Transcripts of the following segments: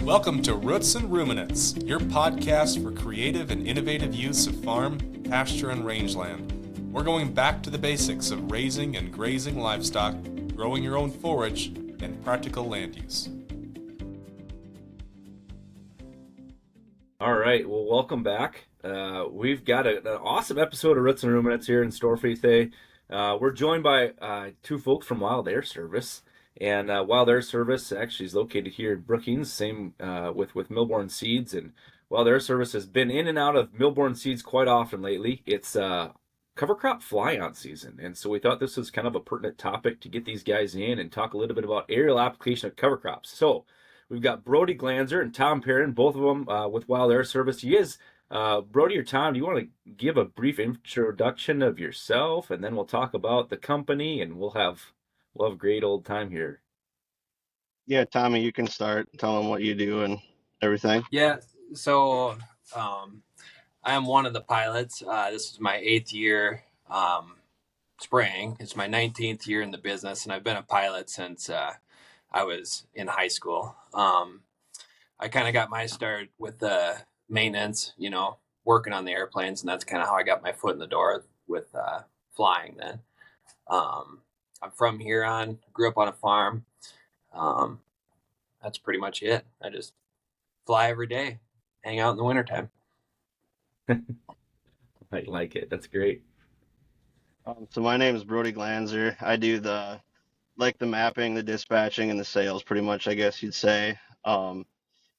Welcome to Roots and Ruminants, your podcast for creative and innovative use of farm, pasture, and rangeland. We're going back to the basics of raising and grazing livestock, growing your own forage, and practical land use. All right, well, welcome back. We've got an awesome episode of Roots and Ruminants here in store for you today. We're joined by two folks from Wilde Air Service. And Wilde Air Service actually is located here in Brookings, same with Millborn Seeds. And Wilde Air Service has been in and out of Millborn Seeds quite often lately. It's cover crop fly-on season. And so we thought this was kind of a pertinent topic to get these guys in and talk a little bit about aerial application of cover crops. So we've got Brodie Glanzer and Tom Perrin, both of them with Wilde Air Service. You guys, Brodie or Tom, do you want to give a brief introduction of yourself? And then we'll talk about the company and we'll have a great old time here. Yeah, Tommy, you can start. Tell them what you do and everything. Yeah, so I am one of the pilots. This is my 8th year spraying. It's my 19th year in the business, and I've been a pilot since I was in high school. I kind of got my start with the maintenance, working on the airplanes, and that's kind of how I got my foot in the door with flying then. I'm from Huron, grew up on a farm. That's pretty much it. I just fly every day, hang out in the wintertime. I like it. That's great. So my name is Brodie Glanzer. I do the mapping, the dispatching, and the sales, pretty much, I guess you'd say. And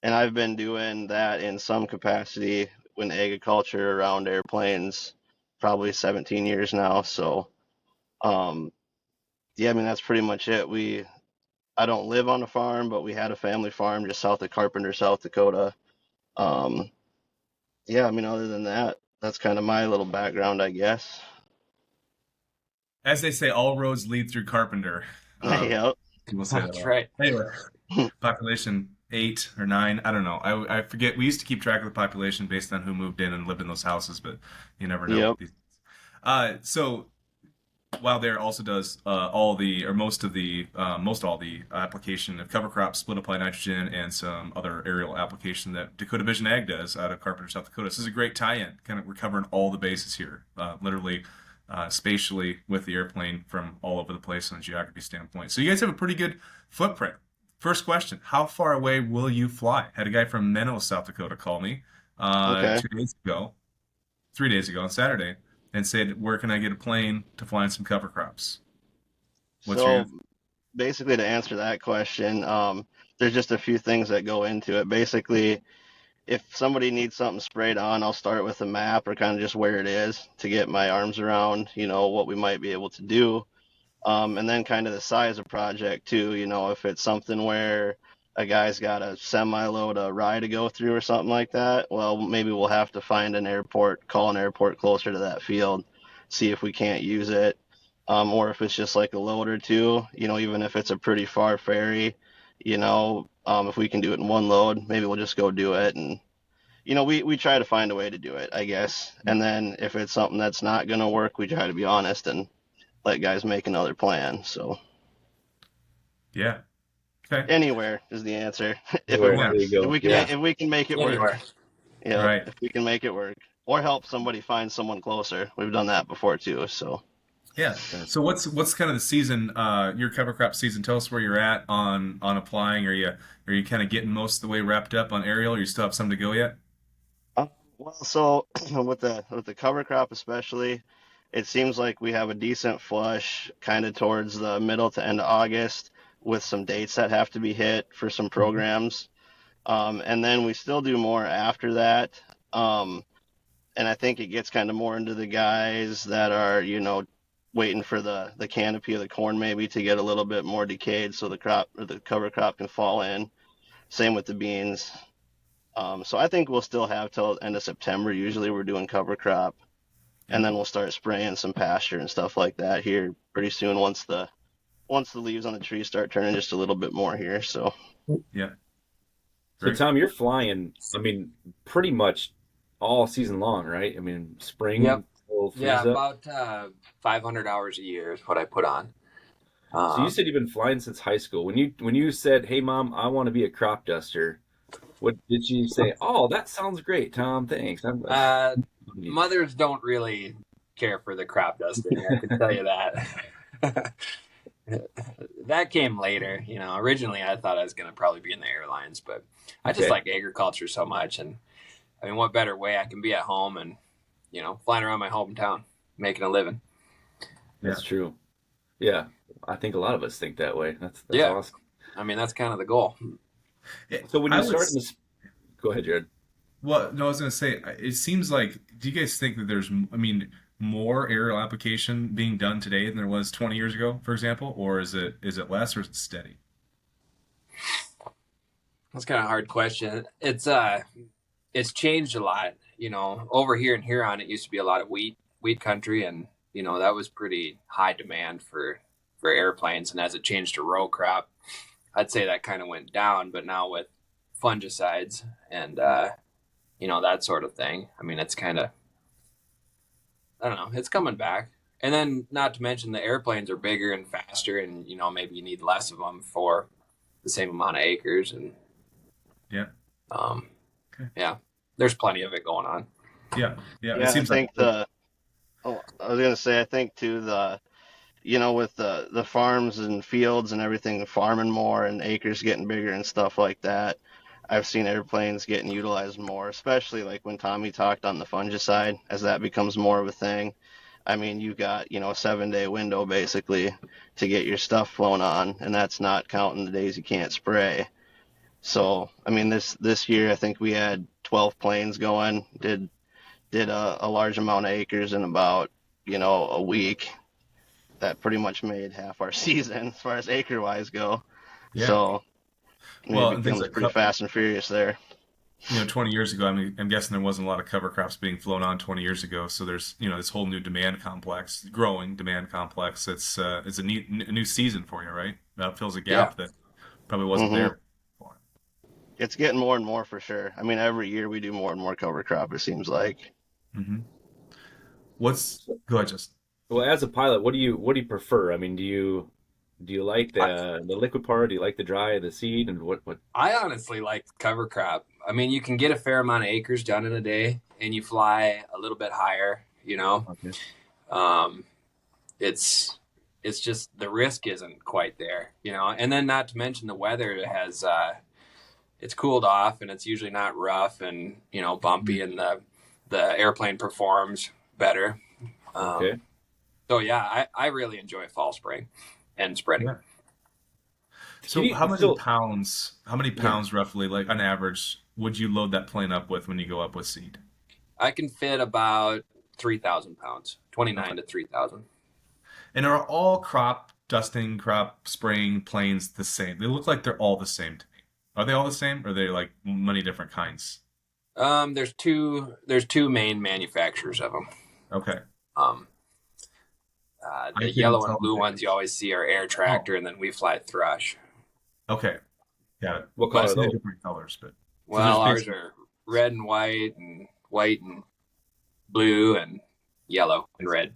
I've been doing that in some capacity in agriculture around airplanes, probably 17 years now. So, yeah, I mean, that's pretty much it. I don't live on a farm, but we had a family farm just south of Carpenter, South Dakota. Yeah, I mean, other than that, that's kind of my little background, I guess. As they say, all roads lead through Carpenter. Yep. People say That's that. right. Anyway, population 8 or 9, I don't know. I forget. We used to keep track of the population based on who moved in and lived in those houses, but you never know. Yep. So Wilde Air also does most all the application of cover crops, split apply nitrogen, and some other aerial application that Dakota Vision Ag does out of Carpenter, South Dakota. This is a great tie-in. We're covering all the bases here, literally, spatially with the airplane from all over the place on a geography standpoint. So you guys have a pretty good footprint. First question: how far away will you fly? Had a guy from Menno, South Dakota, call me 3 days ago on Saturday, and said, where can I get a plane to fly in some cover crops? Basically, to answer that question, there's just a few things that go into it. Basically, if somebody needs something sprayed on, I'll start with a map or kind of just where it is to get my arms around, what we might be able to do. And then kind of the size of project too, if it's something where a guy's got a semi-load of rye to go through or something like that, well, maybe we'll have to find call an airport closer to that field, see if we can't use it. Or if it's just like a load or two, even if it's a pretty far ferry, if we can do it in one load, maybe we'll just go do it. And, we try to find a way to do it, I guess. And then if it's something that's not going to work, we try to be honest and let guys make another plan. So, yeah. Okay. Anywhere is the answer. If Anywhere, it works, there you go. if we can make it work. Anywhere. Yeah, Right. if we can make it work, or help somebody find someone closer. We've done that before too. So Yeah. So what's kind of the season, your cover crop season? Tell us where you're at on applying. Are you kind of getting most of the way wrapped up on aerial? Or you still have some to go yet? well, so with the cover crop especially, it seems like we have a decent flush kind of towards the middle to end of August, with some dates that have to be hit for some programs. And then we still do more after that. And I think it gets kind of more into the guys that are, waiting for the canopy of the corn maybe to get a little bit more decayed so the cover crop can fall in. Same with the beans. So I think we'll still have till the end of September. Usually we're doing cover crop. And then we'll start spraying some pasture and stuff like that here pretty soon once the leaves on the trees start turning just a little bit more here. So Yeah. So Tom, you're flying, pretty much all season long, right? Spring. Yep. Yeah, about 500 hours a year is what I put on. So you said you've been flying since high school. When you said, "Hey, Mom, I want to be a crop duster," What did she say? Oh, that sounds great, Tom. Thanks. Mothers don't really care for the crop dusting. I can tell you that. That came later. Originally I thought I was going to probably be in the airlines, but I just like agriculture so much. And I mean, what better way I can be at home and, flying around my hometown, making a living. That's true. Yeah. I think a lot of us think that way. That's awesome. I mean, that's kind of the goal. So when you start in this, go ahead, Jared. Well, no, I was going to say, it seems like, do you guys think that there's, more aerial application being done today than there was 20 years ago, for example? Or is it less, or is it steady? That's kind of a hard question. It's changed a lot. Over here in Huron, it used to be a lot of wheat country, and that was pretty high demand for airplanes. And as it changed to row crop, I'd say that kind of went down. But now with fungicides and that sort of thing, I mean, it's kind of, I don't know, it's coming back. And then not to mention the airplanes are bigger and faster, and maybe you need less of them for the same amount of acres. And there's plenty of it going on. Yeah. It seems I was gonna say, I think too, with the farms and fields and everything, farming more and acres getting bigger and stuff like that, I've seen airplanes getting utilized more, especially like when Tommy talked on the fungicide, as that becomes more of a thing. I mean, you got, a 7-day window basically to get your stuff flown on, and that's not counting the days you can't spray. So, I mean, this year, I think we had 12 planes going, did a large amount of acres in about, a week. That pretty much made half our season as far as acre wise go. Yeah. So, it becomes pretty fast and furious there. 20 years ago, I'm guessing there wasn't a lot of cover crops being flown on 20 years ago. So there's, this whole new demand complex, growing demand complex. It's a new season for you, right? That fills a gap that probably wasn't there before. It's getting more and more for sure. I mean, every year we do more and more cover crop, it seems like. Mm-hmm. Go ahead, Justin. Well, as a pilot, what do you prefer? I mean, do you like the liquid part? Do you like the dry, the seed, and what? I honestly like cover crop. I mean, you can get a fair amount of acres done in a day, and you fly a little bit higher. Okay. It's just the risk isn't quite there. And then not to mention the weather has it's cooled off, and it's usually not rough and bumpy, and the airplane performs better. Okay. So yeah, I really enjoy fall spraying and spreading. Yeah. So how many pounds roughly, like on average, would you load that plane up with when you go up with seed? I can fit about 3,000 pounds, 29 to 3,000. And are all crop dusting, crop spraying planes the same? They look like they're all the same to me. Are they all the same, or are they like many different kinds? There's two main manufacturers of them. Okay. The yellow and blue ones you always see are Air Tractor, and then we fly Thrush. Okay. Got it. What color are those? Different colors, but ours are red and white and blue and yellow and red.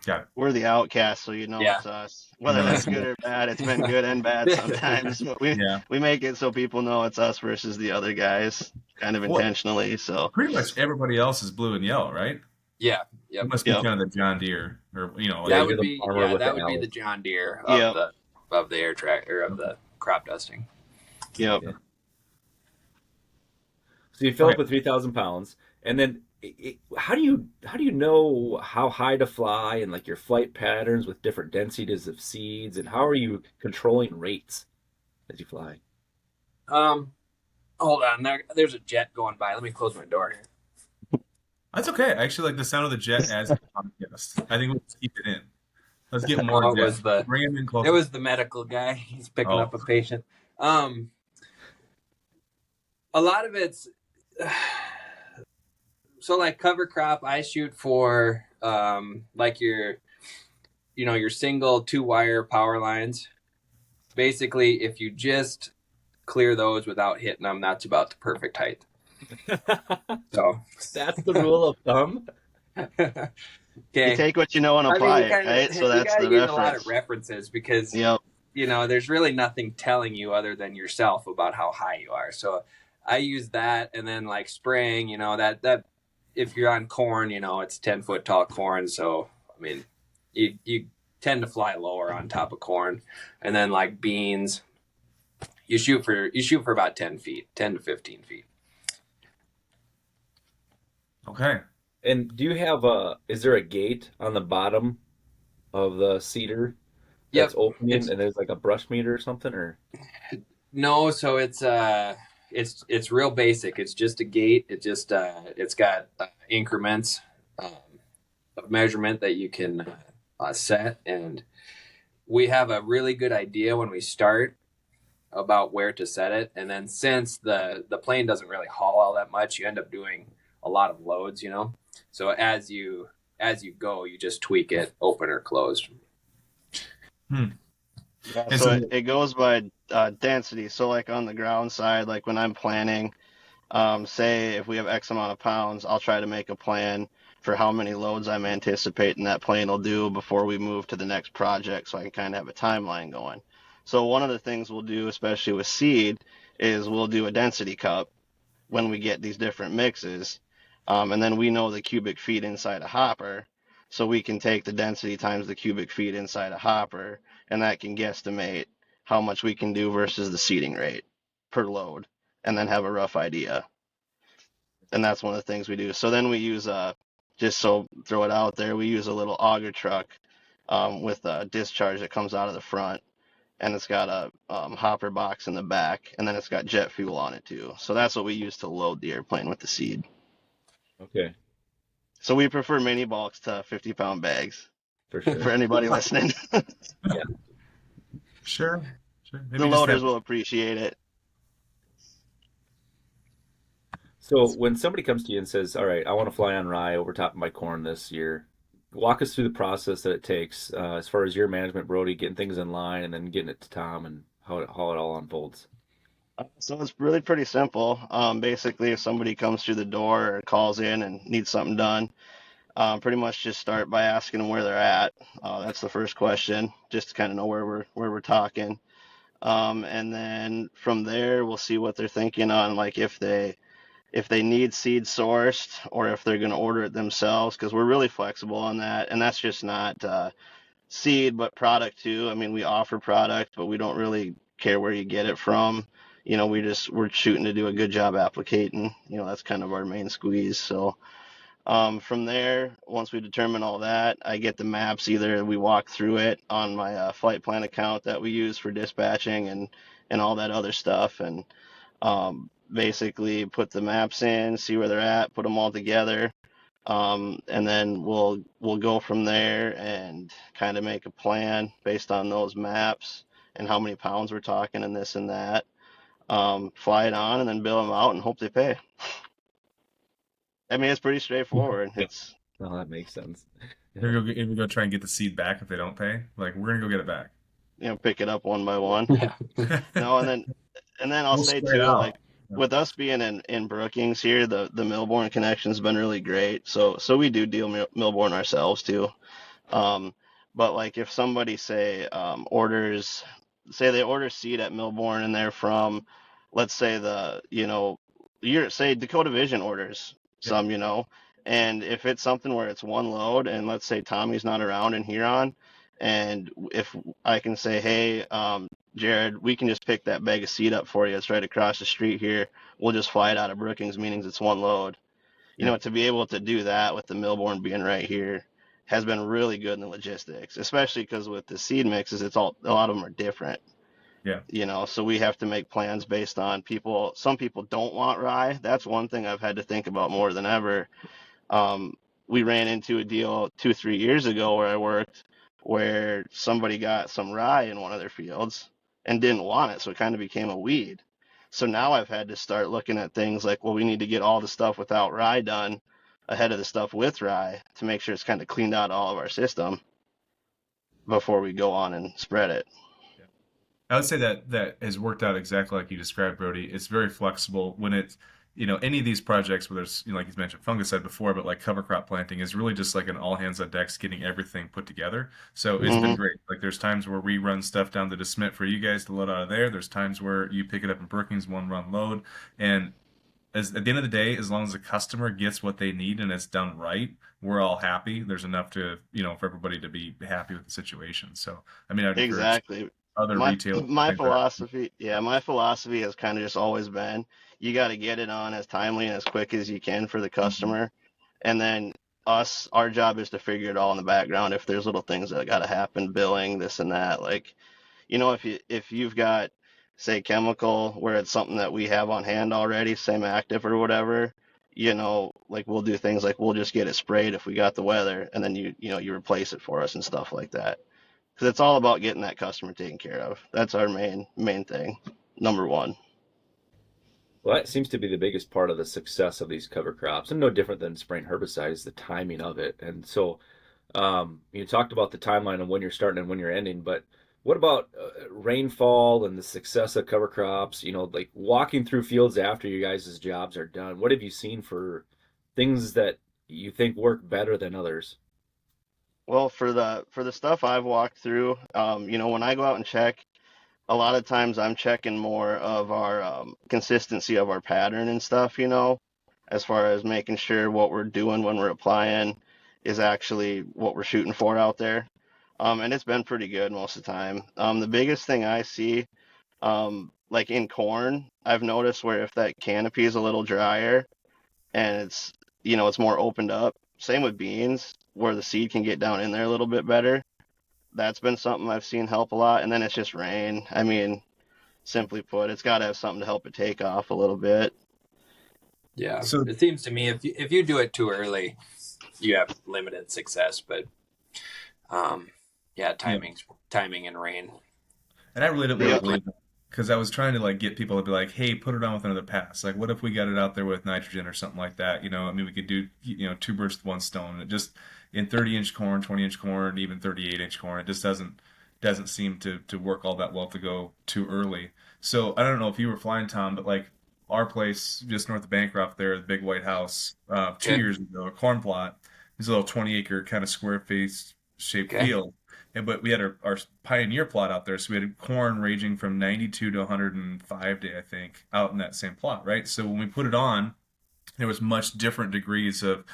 Got it. We're the outcasts, so it's us. Whether that's good or bad, it's been good and bad sometimes. But we make it so people know it's us versus the other guys, kind of intentionally. So pretty much everybody else is blue and yellow, right? Yeah. Yep. It must be kind of the John Deere, or that would be the John Deere of the Air Tractor of the crop dusting. Yep. Yeah. So you fill up with 3,000 pounds, and then how do you know how high to fly and like your flight patterns with different densities of seeds, and how are you controlling rates as you fly? Hold on, there's a jet going by. Let me close my door here. That's okay. I actually like the sound of the jet as a podcast. I think we'll just keep it in. Let's get more jets. Bring him in closer. It was the medical guy. He's picking up a patient. A lot of it's so like cover crop. I shoot for like your single 2-wire power lines. Basically, if you just clear those without hitting them, that's about the perfect height. So that's the rule of thumb. Okay. You take what you know and apply it, right? So that's the reference. A lot of references because there's really nothing telling you other than yourself about how high you are. So I use that, and then like spraying, that if you're on corn, it's 10 foot tall corn, so I mean, you tend to fly lower on top of corn, and then like beans, you shoot for about 10 feet, 10 to 15 feet. Okay. And do you have is there a gate on the bottom of the seeder that's Yep, opening, it's and there's like a brush meter or something, or? no, so it's real basic. It's just a gate. It's got increments um, of measurement that you can set, and we have a really good idea when we start about where to set it. And then since the plane doesn't really haul all that much, you end up doing a lot of loads. So as you go, you just tweak it, open or closed. Hmm. Yeah, And so so, it goes by density. So like on the ground side, like when I'm planning, say if we have X amount of pounds, I'll try to make a plan for how many loads I'm anticipating that plane will do before we move to the next project, so I can kind of have a timeline going. So one of the things we'll do, especially with seed, is we'll do a density cup when we get these different mixes. And then we know the cubic feet inside a hopper. So we can take the density times the cubic feet inside a hopper, and that can guesstimate how much we can do versus the seeding rate per load, and then have a rough idea. And that's one of the things we do. So then we use just so throw it out there, we use a little auger truck with a discharge that comes out of the front, and it's got a hopper box in the back, and then it's got jet fuel on it too. So that's what we use to load the airplane with the seed. Okay, So we prefer mini bulks to 50-pound bags for for sure. anybody listening. Yeah. sure, sure. The Maybe just loaders have. will appreciate it. So when somebody comes to you and says, "All right, I want to fly on rye over top of my corn this year," walk us through the process that it takes as far as your management, Brody, getting things in line and then getting it to Tom and how it all unfolds. So it's really pretty simple. Basically, if somebody comes through the door or calls in and needs something done, pretty much just start by asking them where they're at. That's the first question, just to kind of know where we're talking. And then from there, we'll see what they're thinking on, like if they need seed sourced or if they're going to order it themselves, because we're really flexible on that. And that's just not seed, but product too. I mean, we offer product, but we don't really care where you get it from. We're shooting to do a good job applicating. That's kind of our main squeeze. So from there, once we determine all that, I get the maps. Either we walk through it on my flight plan account that we use for dispatching and all that other stuff, and basically put the maps in, see where they're at, put them all together, and then we'll go from there and kind of make a plan based on those maps and how many pounds we're talking and this and that. Fly it on and then bill them out and hope they pay. I mean, it's pretty straightforward. Yeah. It's Oh, that makes sense. Yeah. If we go try and get the seed back if they don't pay. Like we're gonna go get it back. pick it up one by one. Yeah. No, and then I'll We'll say spread too, out. like with us being in Brookings here, the Millborn connection's been really great. So we do deal Millborn ourselves too. Um, but like if somebody say they order seed at Millborn and they're from, let's say say Dakota Vision orders Yep. some, and if it's something where it's one load and let's say Tommy's not around in Huron, and if I can say, hey, Jared, we can just pick that bag of seed up for you. It's right across the street here. We'll just fly it out of Brookings, meaning it's one load. Yeah. To be able to do that with the Millborn being right here has been really good in the logistics, especially because with the seed mixes, a lot of them are different. Yeah. So we have to make plans based on people. Some people don't want rye. That's one thing I've had to think about more than ever. Um, we ran into a deal 2, 3 years ago where I worked where somebody got some rye in one of their fields and didn't want it, so it kind of became a weed. So now I've had to start looking at things like, well, we need to get all the stuff without rye done ahead of the stuff with rye to make sure it's kind of cleaned out all of our system before we go on and spread it. I would say that has worked out exactly like you described, Brody. It's very flexible when any of these projects where there's, like you mentioned, fungicide before, but like cover crop planting is really just like an all hands on decks getting everything put together. So it's been Hmm. great. Like there's times where we run stuff down to DeSmit for you guys to load out of there. There's times where you pick it up in Brookings, one run load. And at the end of the day, as long as the customer gets what they need and it's done right, we're all happy. There's enough to, for everybody to be happy with the situation. So, I mean, I'd encourage Exactly. other My retailers to my think that. philosophy, yeah, my philosophy has kind of just always been you got to get it on as timely and as quick as you can for the Mhm. customer, and then our job is to figure it all in the background. If there's little things that got to happen, billing, this and that, like if you've got say chemical where it's something that we have on hand already, same active or whatever, like we'll do things like we'll just get it sprayed if we got the weather, and then you replace it for us and stuff like that. Because it's all about getting that customer taken care of. That's our main thing, number one. Well, that seems to be the biggest part of the success of these cover crops, and no different than spraying herbicide is the timing of it. And so, you talked about the timeline of when you're starting and when you're ending, but what about rainfall and the success of cover crops? Like walking through fields after you guys' jobs are done. What have you seen for things that you think work better than others? Well, for the stuff I've walked through, when I go out and check, a lot of times I'm checking more of our consistency of our pattern and stuff, as far as making sure what we're doing when we're applying is actually what we're shooting for out there. And it's been pretty good most of the time. The biggest thing I see, like in corn, I've noticed where if that canopy is a little drier and it's more opened up. Same with beans, where the seed can get down in there a little bit better. That's been something I've seen help a lot. And then it's just rain. I mean, simply put, it's got to have something to help it take off a little bit. Yeah, So, it seems to me if you do it too early, you have limited success. But yeah, yeah. timing and rain. And I really don't really Yep. believe that because I was trying to like get people to be like, "Hey, put it on with another pass. Like, what if we got it out there with nitrogen or something like that? I mean, we could do two birds with one stone. It just in 30-inch corn, 20-inch corn, even 38-inch corn, it just doesn't seem to work all that well to go too early. So I don't know if you were flying, Tom, but like our place just north of Bancroft there, the big white house, 2 years Okay. ago, a corn plot, this little 20-acre kind of square face shaped Okay. field. But we had our pioneer plot out there, so we had corn ranging from 92 to 105 day, I think, out in that same plot, right? So when we put it on, there was much different degrees of,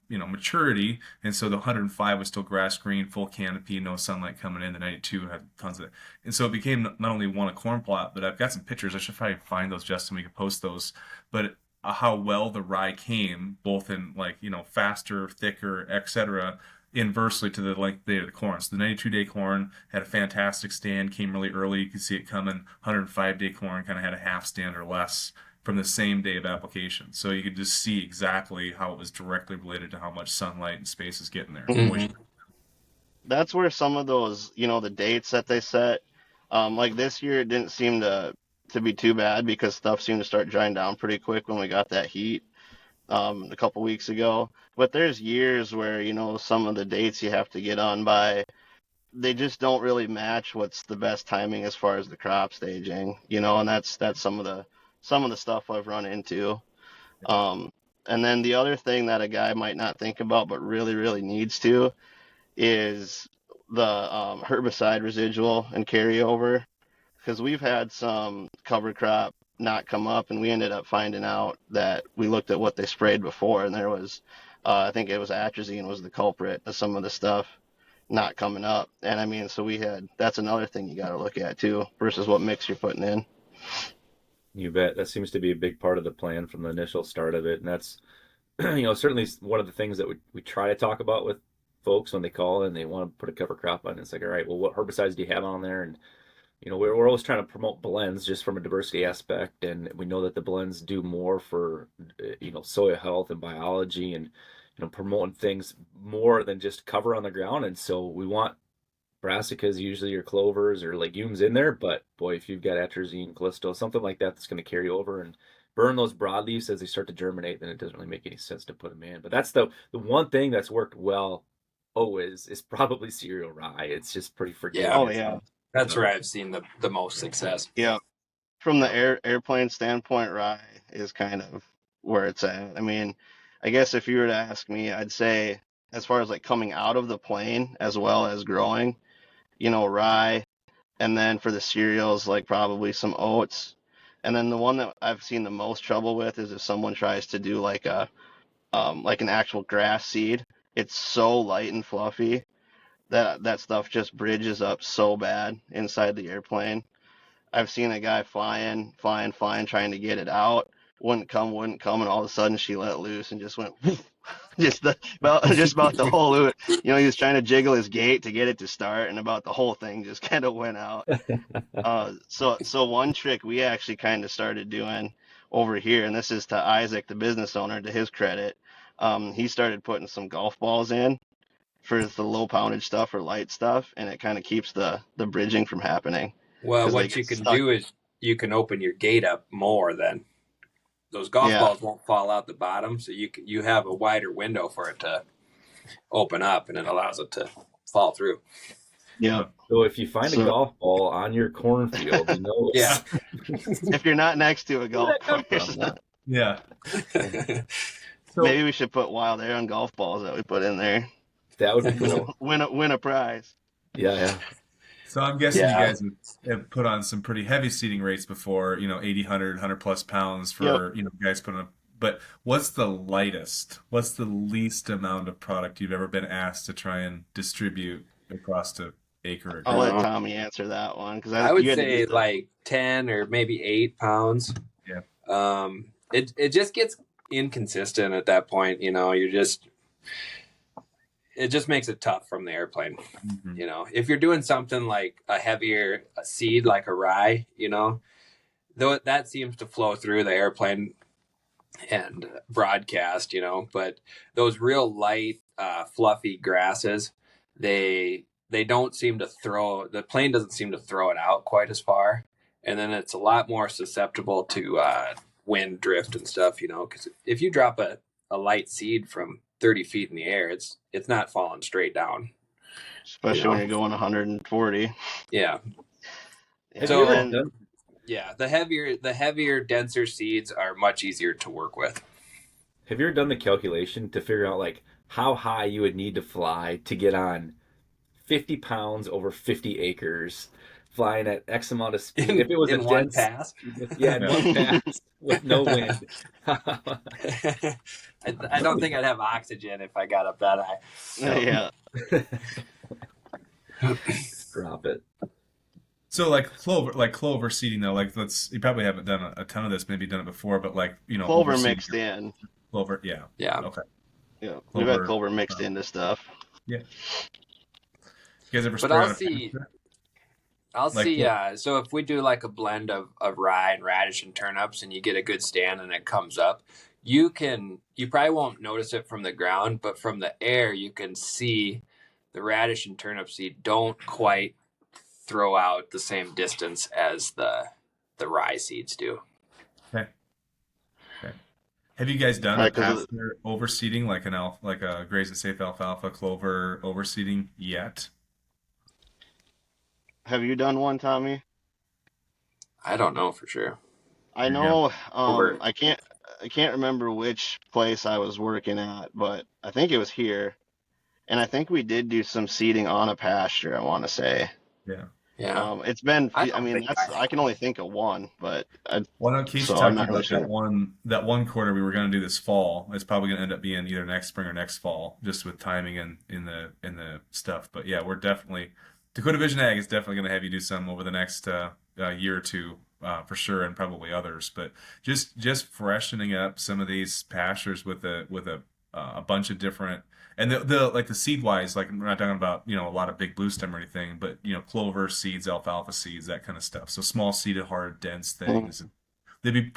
maturity, and so the 105 was still grass green, full canopy, no sunlight coming in. The 92 had tons of it, and so it became not only one a corn plot, but I've got some pictures. I should probably find those, Justin. We could post those, but. How well the rye came, both in like faster, thicker, etc., inversely to the length day of the corn. So the 92-day corn had a fantastic stand, came really early. You could see it coming. 105-day corn kind of had a half stand or less from the same day of application. So you could just see exactly how it was directly related to how much sunlight and space is getting there, Hmm. moisture. That's where some of those, the dates that they set, like this year, it didn't seem to be too bad because stuff seemed to start drying down pretty quick when we got that heat a couple weeks ago. But there's years where, some of the dates you have to get on by, they just don't really match what's the best timing as far as the crop staging, and that's some of the stuff I've run into. Um, and then the other thing that a guy might not think about but really, really needs to is the herbicide residual and carryover, because we've had some cover crop not come up, and we ended up finding out that we looked at what they sprayed before, and there was, I think it was atrazine was the culprit of some of the stuff not coming up. And I mean, so that's another thing you got to look at too, versus what mix you're putting in. You bet. That seems to be a big part of the plan from the initial start of it, and that's certainly one of the things that we try to talk about with folks when they call and they want to put a cover crop on. It's like, all right, well, what herbicides do you have on there? And we're always trying to promote blends just from a diversity aspect, and we know that the blends do more for soil health and biology, and promoting things more than just cover on the ground. And so we want brassicas, usually your clovers or legumes in there, but boy, if you've got atrazine, callisto, something like that that's going to carry over and burn those broadleaves as they start to germinate, then it doesn't really make any sense to put them in. But that's the one thing that's worked well always is probably cereal rye. It's just pretty Yeah, Oh forgiving. yeah, that's where I've seen the most success. yeah. from the Yeah. airplane standpoint, rye is kind of where it's at. I mean, I guess if you were to ask me, I'd say as far as like coming out of the plane as well as growing, rye, and then for the cereals, like probably some oats. And then the one that I've seen the most trouble with is if someone tries to do like an actual grass seed. It's so light and fluffy that that stuff just bridges up so bad inside the airplane. I've seen a guy flying, trying to get it out. Wouldn't come, and all of a sudden she let loose and just went whoosh, just about the whole loop. He was trying to jiggle his gate to get it to start, and about the whole thing just kind of went out. So one trick we actually kind of started doing over here, and this is to Isaac, the business owner, to his credit. He started putting some golf balls in for the low poundage stuff or light stuff, and it kind of keeps the bridging from happening Well, because they what you get can stuck. do is you can open your gate up more than those golf Yeah, balls won't fall out the bottom, so you have a wider window for it to open up, and it allows it to fall through. yeah. So if you find a So golf ball on your cornfield, Yeah. if you're not next to a where'd golf that come course, from? Yeah. So maybe we should put Wilde Air on golf balls that we put in there. That would be cool. Win a prize. Yeah. So I'm guessing you Yeah. guys have put on some pretty heavy seeding rates before, 80, 100 plus pounds Yep. for, guys putting up. But what's the least amount of product you've ever been asked to try and distribute across to acre? I'll let Uh, Tommy answer that one because I would you had to say do the. like 10 or maybe 8 pounds. Yeah. It just gets inconsistent at that point. It just makes it tough from the airplane. Mhm. If you're doing something like a heavier seed, like a rye, though that seems to flow through the airplane and broadcast, but those real light, fluffy grasses, they don't seem to the plane doesn't seem to throw it out quite as far. And then it's a lot more susceptible to wind drift and stuff, because if you drop a light seed from 30 feet in the air, it's not falling straight down. Especially when you're going 140. Yeah. Yeah, Have you ever and done? Yeah. The heavier, denser seeds are much easier to work with. Have you ever done the calculation to figure out like how high you would need to fly to get on 50 pounds over 50 acres, flying at X amount of speed? If it was in a one dense, pass. yeah, in one pass with no wind. I don't think I'd have oxygen if I got up that high. yeah, Drop it. So clover seeding though, you probably haven't done a ton of this, maybe done it before, but clover overseeding mixed in. clover, yeah. Yeah. Okay. Yeah, we've had Clover, clover mixed into stuff. yeah. You guys ever But spray I'll on a see. pasture? I'll Like, see. So if we do like a blend of rye and radish and turnips, and you get a good stand and it comes up, you probably won't notice it from the ground, but from the air you can see the radish and turnip seed don't quite throw out the same distance as the rye seeds do. okay. Have you guys done a Right, because pasture overseeding like a graze and safe alfalfa clover overseeding yet? have you done one, Tommy? I don't know for sure. I Yeah. know. Over. I can't remember which place I was working at, but I think it was here, and I think we did do some seeding on a pasture. I want to say. Yeah. Yeah. It's been. I I don't mean, think I I can only think of one, but Why don't Casey so talk I'm to you not really about sure. that one quarter we were going to do this fall? It's probably going to end up being either next spring or next fall, just with timing and in the stuff. But yeah, we're definitely Dakota Vision Ag is definitely going to have you do some over the next year or two for sure, and probably others. But just freshening up some of these pastures with a bunch of different. And the seed wise, like we're not talking about a lot of big blue stem or anything, but clover seeds, alfalfa seeds, that kind of stuff. So small seeded, hard, dense things. They'd be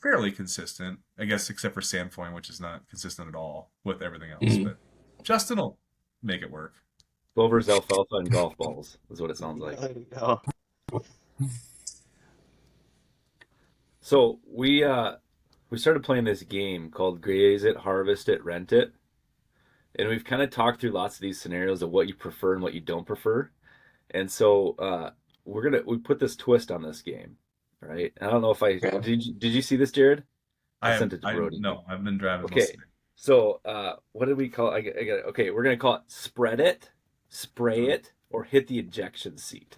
fairly consistent, I guess, except for sandfoin, which is not consistent at all with everything else. Mhm. But Justin will make it work. Clovers, alfalfa, and golf balls is what it sounds like. There you go. So we started playing this game called Graze It, Harvest It, Rent It. And we've kind of talked through lots of these scenarios of what you prefer and what you don't prefer. And so we put this twist on this game. All right. I don't know if I Okay. did you see this, Jared? I sent it to I Brodie. no, I've been driving most Okay. of the day. So what did we call it? I got it. Okay, we're gonna call it spread it, spray it, or hit the ejection seat.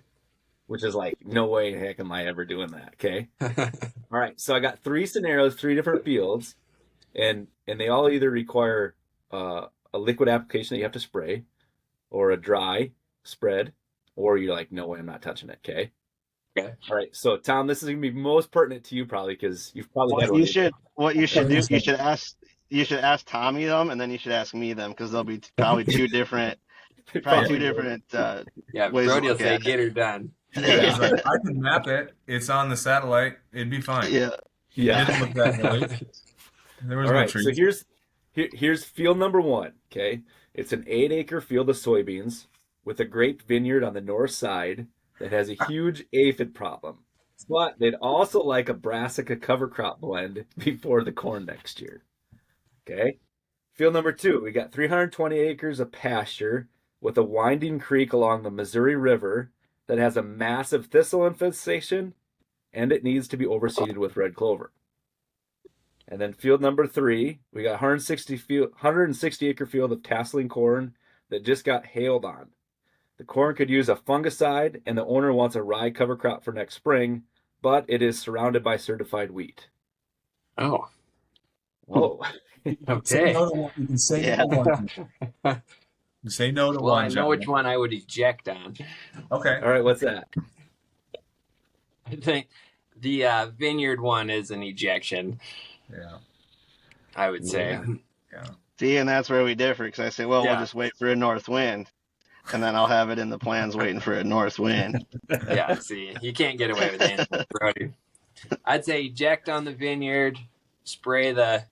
Which is like, no way in heck am I ever doing that. Okay. All right. So I got 3 scenarios, 3 different fields, and they all either require a liquid application that you have to spray, or a dry spread, or you're like, no way, I'm not touching it. Okay. Okay. All right. So Tom, this is gonna be most pertinent to you probably because you've probably had What you should do, you should ask Tommy them, and then you should ask me them, because they'll be probably two different Yeah, ways to Brodie will look say, at it. "Get her done." Yeah, he's like, I can map it. It's on the satellite. It'd be fine. Yeah. Yeah. It didn't look that hilly. There was All no right, so trees. here's field number 1. Okay, it's an 8-acre field of soybeans with a grape vineyard on the north side that has a huge aphid problem. But they'd also like a brassica cover crop blend before the corn next year. Okay, field number 2, we got 320 acres of pasture with a winding creek along the Missouri River that has a massive thistle infestation, and it needs to be overseeded with red clover. And then field number 3, we got 160 acre field of tasseling corn that just got hailed on. The corn could use a fungicide, and the owner wants a rye cover crop for next spring, but it is surrounded by certified wheat. Oh, Whoa. okay. You can say Yeah. no to one. You say no to Well, one. I know which one I would eject on. Okay. All right, what's that? I think the vineyard one is an ejection. Yeah. I would say. Yeah. See, and that's where we differ, because I say, well, Yeah. we'll just wait for a north wind, and then I'll have it in the plans waiting for a north wind. Yeah. See, you can't get away with anything, Brodie. I'd say eject on the vineyard, spray the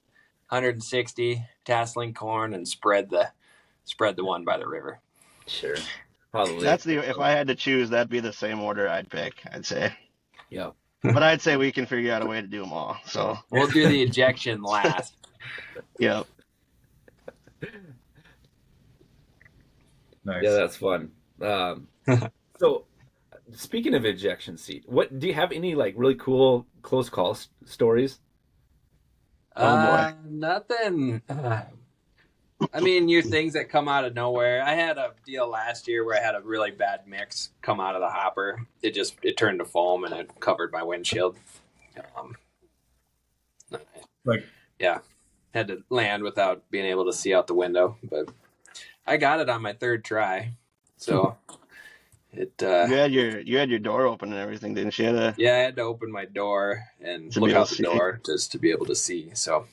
160 tasseling corn, and spread the one by the river. Sure. Probably. If I had to choose, that'd be the same order I'd pick, I'd say. Yeah. But I'd say we can figure out a way to do them all. So, We'll do the ejection last. yeah. Nice. Yeah, that's fun. So, speaking of ejection seat, what do you have any like really cool close call stories? Nothing. I mean, your things that come out of nowhere. I had a deal last year where I had a really bad mix come out of the hopper. It turned to foam and it covered my windshield. Like, Yeah, had to land without being able to see out the window, but I got it on my 3rd try. So it. You had your door open and everything, didn't you? Yeah, I had to open my door and To look be able out to the see. door just to be able to see. So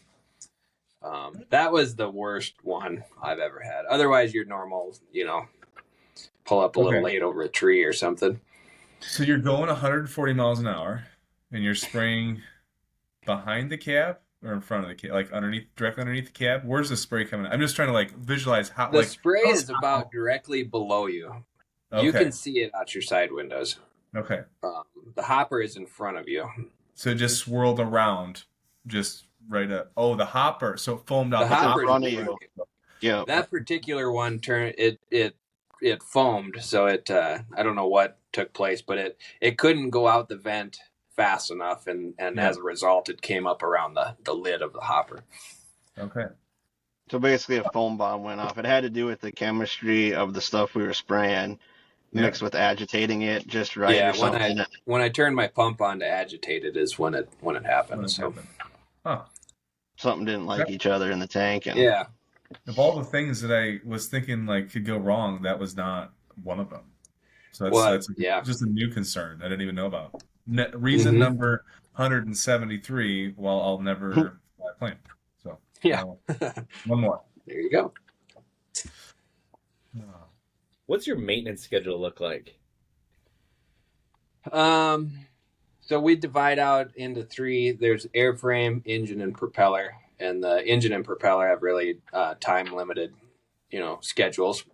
that was the worst one I've ever had. Otherwise, your normal, pull up a little Okay. late over a tree or something. so you're going 140 miles an hour, and you're spraying behind the cab or in front of the cab, like directly underneath the cab. Where's the spray coming? I'm just trying to like visualize how. The like spray how- is about directly below you. Okay. You can see it out your side windows. Okay. The hopper is in front of you. So it just swirled around, just right up. Oh, the hopper. So it foamed out The the hopper hopper. is in front of front you. of Yeah. That particular one turned it foamed, so it I don't know what took place, but it couldn't go out the vent fast enough, and as a result, it came up around the lid of the hopper. Okay. So basically, a foam bomb went off. It had to do with the chemistry of the stuff we were spraying, mixed with agitating it just right Yeah, or something. when I turned my pump on to agitate it is when it happened. So Huh. Something didn't like each other in the tank. And yeah, Of all the things that I was thinking like could go wrong, that was not one of them. So that's just a new concern I didn't even know about. Reason number 173. Well, I'll never fly a plane. So yeah. one more. There you go. What's your maintenance schedule look like? So we divide out into 3. There's airframe, engine, and propeller. And the engine and propeller have really time limited, schedules.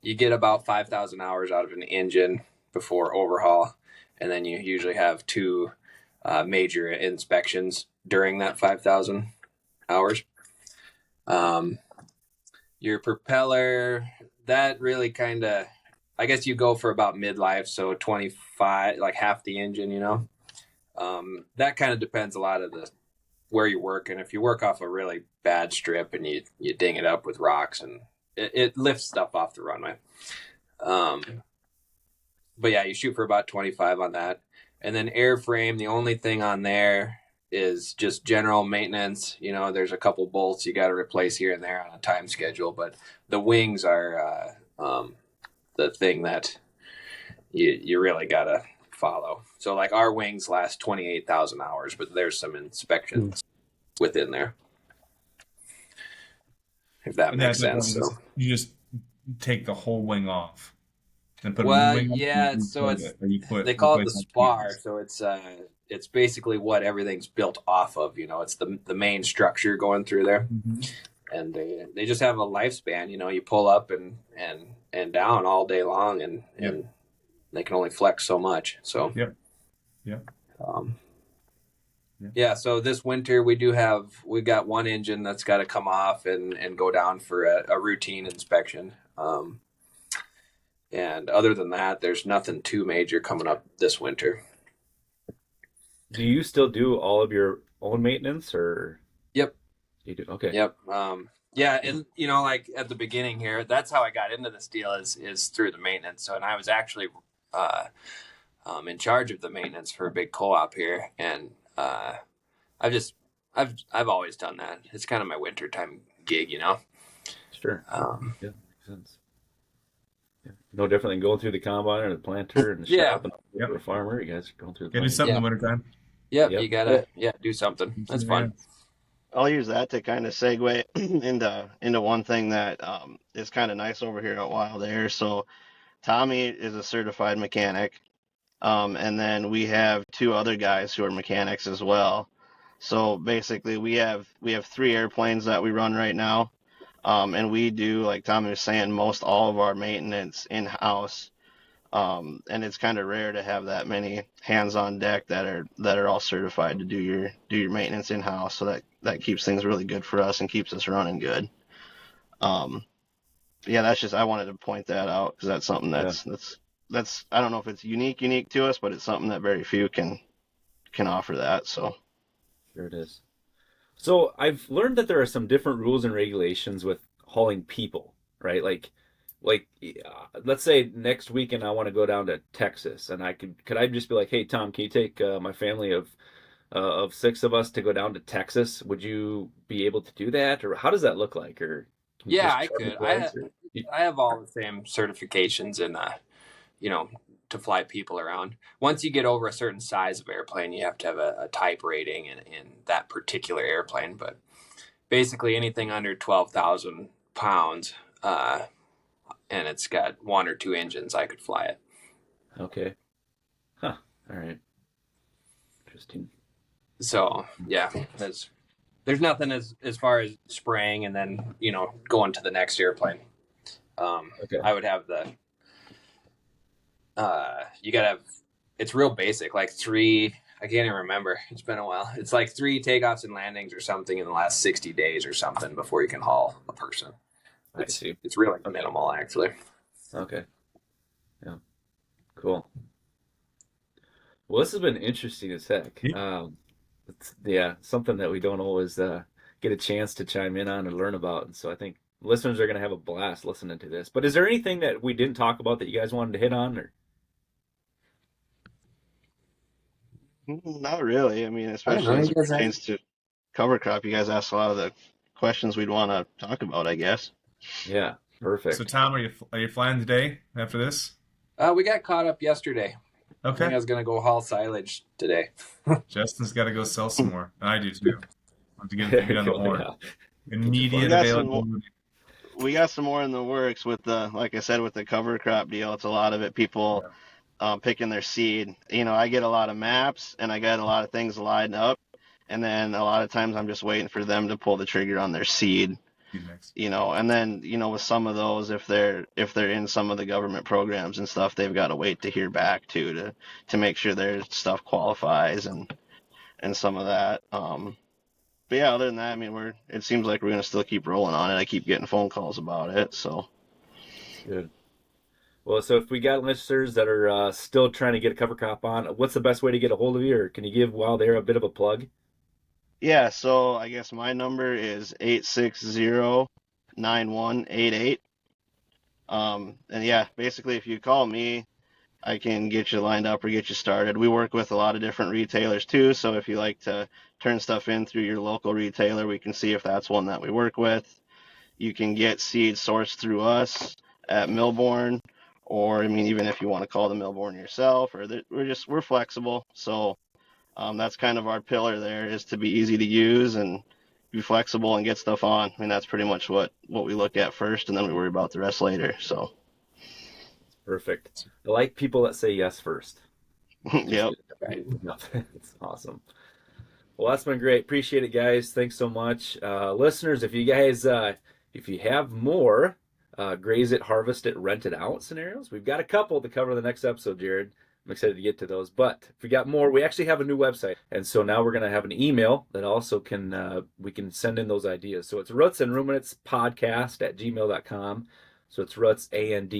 You get about 5,000 hours out of an engine before overhaul, and then you usually have 2 major inspections during that 5,000 hours. Your propeller, that really kind of I guess you go for about midlife, so 25, like half the engine, you know. That kind of depends a lot of the where you're working. If you work off a really bad strip and you ding it up with rocks, and it lifts stuff off the runway. But yeah, you shoot for about 25 on that. And then airframe, the only thing on there is just general maintenance. You know, there's a couple bolts you got to replace here and there on a time schedule, but the wings are the thing that you really got to follow. So like our wings last 28,000 hours, but there's some inspections within there. If that And makes that sense. So. you just take the whole wing off and put a Well, new wing on, yeah, and so replace it's it, or you put they call it the replace all spar, pieces. so it's basically what everything's built off of, you know, it's the main structure going through there. Mhm. And they just have a lifespan, you know, you pull up and down all day long and Yep. and they can only flex so much. So Yep. um Yeah. yeah, so this winter we got one engine that's got to come off and go down for a routine inspection. And other than that, there's nothing too major coming up this winter. Do you still do all of your own maintenance, or Yep. you do? Okay. Yep. Yeah, and you know, like at the beginning here, that's how I got into this deal is through the maintenance. So, and I was actually in charge of the maintenance for a big co-op here, and I've always done that. It's kind of my wintertime gig, you know. Sure. Um, Yeah, makes sense. Yeah. No different than going through the combine or the planter and the Yeah. shop and Yep. for a farmer. You guys are going through the Gotta do planter. something Yeah. in the wintertime. Yep, Yep. you gotta do something. That's fun. I'll use that to kind of segue into one thing that is kind of nice over here at Wilde Air. So Tommy is a certified mechanic, and then we have two other guys who are mechanics as well. So basically, we have three airplanes that we run right now, and we do, like Tommy was saying, most all of our maintenance in house. And it's kind of rare to have that many hands on deck that are all certified to do your maintenance in house. So that keeps things really good for us and keeps us running good. Yeah, that's just, I wanted to point that out because that's something that's I don't know if it's unique to us, but it's something that very few can offer that. So Sure it is. So I've learned that there are some different rules and regulations with hauling people, right? Like let's say next weekend I want to go down to Texas, and could I just be like, hey Tom, can you take my family of six of us to go down to Texas? Would you be able to do that, or how does that look like? Or can you Yeah, just I charge could. price, or I have all the same certifications and you know, to fly people around. Once you get over a certain size of airplane, you have to have a type rating in that particular airplane. But basically, anything under 12,000 pounds, and it's got one or two engines, I could fly it. Okay. Huh. All right. Interesting. So yeah, there's nothing as far as spraying and then you know going to the next airplane. Okay. I would have you gotta have, it's real basic, like three, I can't even remember, it's been a while, it's like 3 takeoffs and landings or something in the last 60 days or something before you can haul a person. I see. It's really minimal actually. Okay. Yeah. Cool. Well, this has been interesting as heck. It's something that we don't always get a chance to chime in on and learn about. And so I think listeners are going to have a blast listening to this. But is there anything that we didn't talk about that you guys wanted to hit on? Or not really. I mean, especially as it pertains to cover crop, you guys asked a lot of the questions we'd want to talk about, I guess. Yeah, perfect. So Tom, are you flying today after this? We got caught up yesterday. I think I Okay. was gonna go haul silage today. Justin's got to go sell some more. I do too. I have to get There you on the go, horn. yeah. Immediate We got some availability. We got some more in the works with like I said, with the cover crop deal. It's a lot of it people picking their seed. You know, I get a lot of maps and I got a lot of things lined up, and then a lot of times I'm just waiting for them to pull the trigger on their seed. You know, and then with some of those, if they're in some of the government programs and stuff, they've got to wait to hear back too to make sure their stuff qualifies and some of that. But yeah, other than that, I mean, it seems like we're gonna still keep rolling on it. I keep getting phone calls about it, so. Good. Well, so if we got listeners that are still trying to get a cover crop on, what's the best way to get a hold of you, or can you give Wilde Air a bit of a plug? Yeah, so I guess my number is 860-9188. And yeah, basically if you call me, I can get you lined up or get you started. We work with a lot of different retailers too, so if you like to turn stuff in through your local retailer, we can see if that's one that we work with. You can get seed sourced through us at Millborn, or I mean, even if you want to call the Millborn yourself, or we're flexible. So that's kind of our pillar there, is to be easy to use and be flexible and get stuff on. I mean, that's pretty much what we look at first, and then we worry about the rest later. So Perfect. I like people that say yes first. yep. Right. It's awesome. Well, that's been great. Appreciate it, guys. Thanks so much. Listeners, if you guys, if you have more graze it, harvest it, rent it out scenarios, we've got a couple to cover the next episode, Jared. I'm excited to get to those. But if we got more, we actually have a new website. And so now we're going to have an email that also we can send in those ideas. So it's Roots and Ruminants podcast at gmail.com. So it's Roots and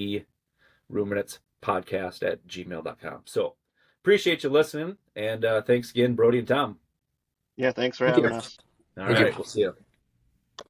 Ruminants podcast at gmail.com. So appreciate you listening. And thanks again, Brodie and Tom. Yeah, thanks for Thank having you. us. All Thank right. you. We'll see you.